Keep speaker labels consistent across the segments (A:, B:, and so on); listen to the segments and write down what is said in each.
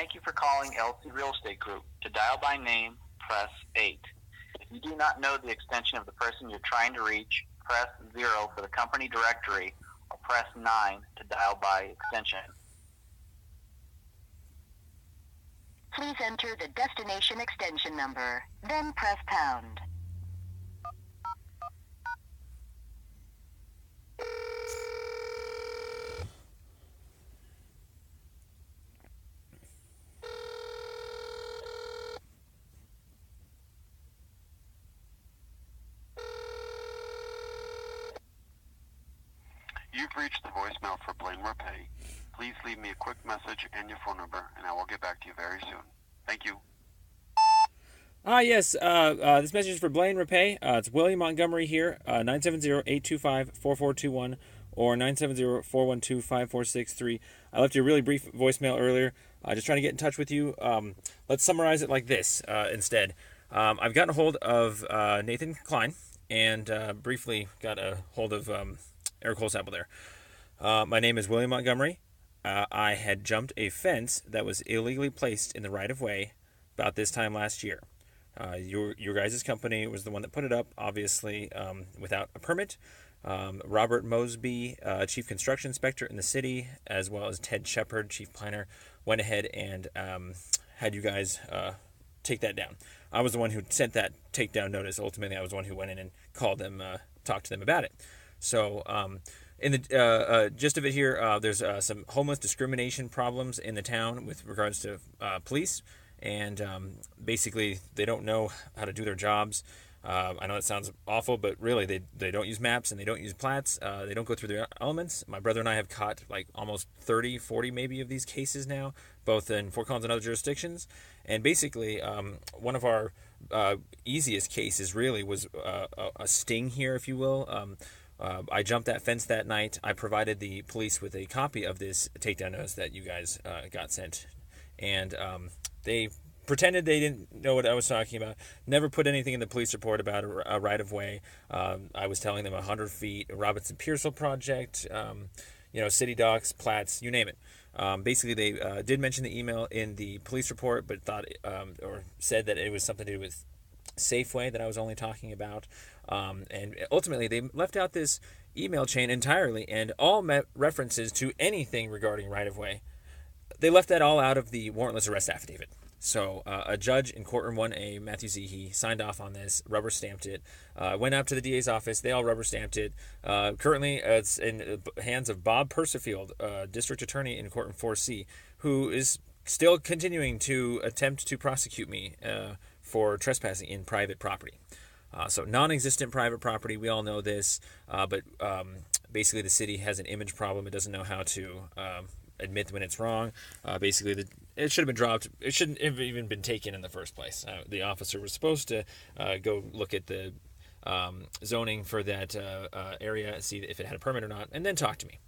A: Thank you for calling LC Real Estate Group. To dial by name, press 8. If you do not know the extension of the person you're trying to reach, press 0 for the company directory, or press 9 to dial by extension.
B: Please enter the destination extension number, then press pound.
C: You've reached the voicemail for Blaine Rappe. Please leave me a quick message and your phone number, and I will get back to you very soon. Thank you.
D: Yes, this message is for Blaine Rappe. It's William Montgomery here, 970-825-4421 or 970-412-5463. I left you a really brief voicemail earlier, just trying to get in touch with you. Let's summarize it like this instead. I've gotten a hold of Nathan Klein and briefly got a hold of Eric Holzapple there. My name is William Montgomery. I had jumped a fence that was illegally placed in the right-of-way about this time last year. Your guys' company was the one that put it up, obviously without a permit. Robert Mosby, Chief Construction Inspector in the city, as well as Ted Shepard, Chief Planner, went ahead and had you guys take that down. I was the one who sent that takedown notice. Ultimately, I was the one who went in and called them, talked to them about it. So, in the gist of it here, there's some homeless discrimination problems in the town with regards to police, and basically they don't know how to do their jobs. I know it sounds awful, but really they don't use maps and they don't use plats. They don't go through their elements. My brother and I have caught like almost 30, 40 maybe of these cases now, both in Fort Collins and other jurisdictions. And basically, one of our easiest cases really was a sting here, if you will. I jumped that fence that night. I provided the police with a copy of this takedown notice that you guys got sent. And they pretended they didn't know what I was talking about. Never put anything in the police report about a right-of-way. I was telling them 100 feet, a Robinson Pearsall project, city docks, plats, you name it. Basically, they did mention the email in the police report, but thought or said that it was something to do with Safeway that I was only talking about. And ultimately, they left out this email chain entirely, and all references to anything regarding right-of-way. They left that all out of the warrantless arrest affidavit. So a judge in courtroom 1A, Matthew Zehe, signed off on this, rubber stamped it, went out to the DA's office, they all rubber stamped it. Currently, it's in the hands of Bob Persifield, district attorney in courtroom 4C, who is still continuing to attempt to prosecute me for trespassing in private property. So non-existent private property, we all know this, but basically the city has an image problem. It doesn't know how to admit when it's wrong. Basically, it should have been dropped. It shouldn't have even been taken in the first place. The officer was supposed to go look at the zoning for that area, see if it had a permit or not, and then talk to me.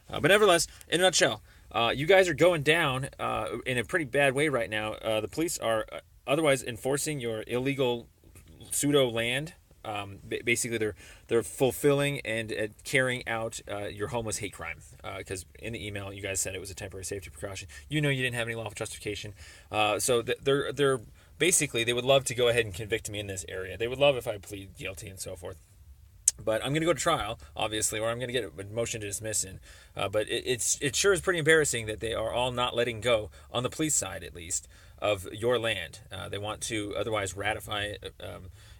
D: But nevertheless, in a nutshell, you guys are going down in a pretty bad way right now. The police are otherwise enforcing your illegal pseudo land. Basically, they're fulfilling and carrying out your homeless hate crime. Because in the email, you guys said it was a temporary safety precaution. You know, you didn't have any lawful justification. So they're basically, they would love to go ahead and convict me in this area. They would love if I plead guilty and so forth. But I'm going to go to trial, obviously, or I'm going to get a motion to dismiss in. But it sure is pretty embarrassing that they are all not letting go, on the police side at least, of your land. They want to otherwise ratify it.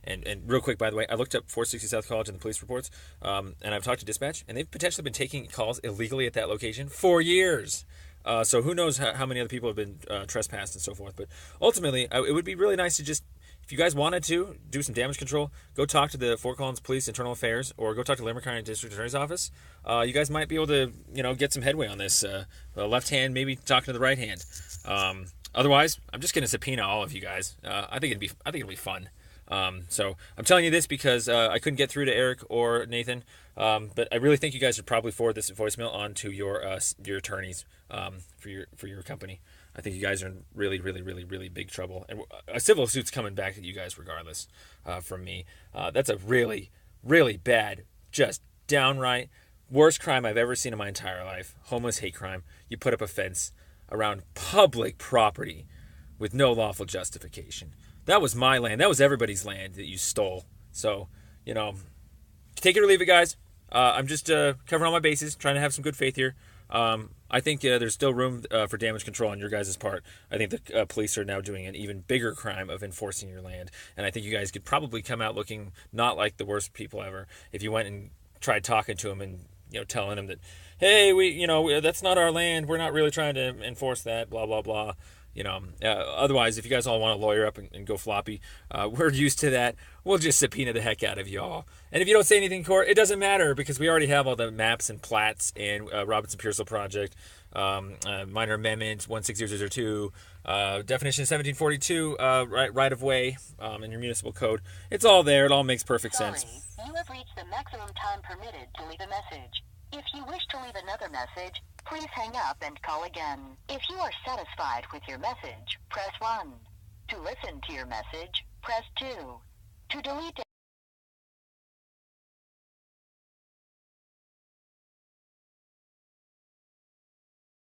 D: And real quick, by the way, I looked up 460 South College in the police reports, and I've talked to dispatch, and they've potentially been taking calls illegally at that location for years. So who knows how many other people have been trespassed and so forth. But ultimately, it would be really nice to just, if you guys wanted to do some damage control, go talk to the Fort Collins Police Internal Affairs, or go talk to Limerick County District Attorney's Office. You guys might be able to, get some headway on this. The left hand, maybe talking to the right hand. Otherwise, I'm just going to subpoena all of you guys. I think it'll be fun. So I'm telling you this because I couldn't get through to Eric or Nathan, but I really think you guys should probably forward this voicemail on to your attorneys for your company. I think you guys are in really, really, really, really big trouble, and a civil suit's coming back at you guys regardless. From me, that's a really, really bad, just downright worst crime I've ever seen in my entire life. Homeless hate crime. You put up a fence. around public property with no lawful justification. That was my land. That was everybody's land that you stole. So, take it or leave it, guys. I'm just covering all my bases, trying to have some good faith here. I think there's still room for damage control on your guys' part. I think the police are now doing an even bigger crime of enforcing your land. And I think you guys could probably come out looking not like the worst people ever if you went and tried talking to them and, telling them that, hey, that's not our land. We're not really trying to enforce that, blah, blah, blah. Otherwise, if you guys all want to lawyer up and go floppy, we're used to that. We'll just subpoena the heck out of you all. And if you don't say anything in court, it doesn't matter because we already have all the maps and plats and Robinson Pearsall Project, minor amendment 16002, definition 1742, right of way in your municipal code. It's all there. It all makes perfect sense.
B: You have reached the maximum time permitted to leave a message. If you wish to leave another message, please hang up and call again. If you are satisfied with your message, press 1. To listen to your message, press 2. To delete it.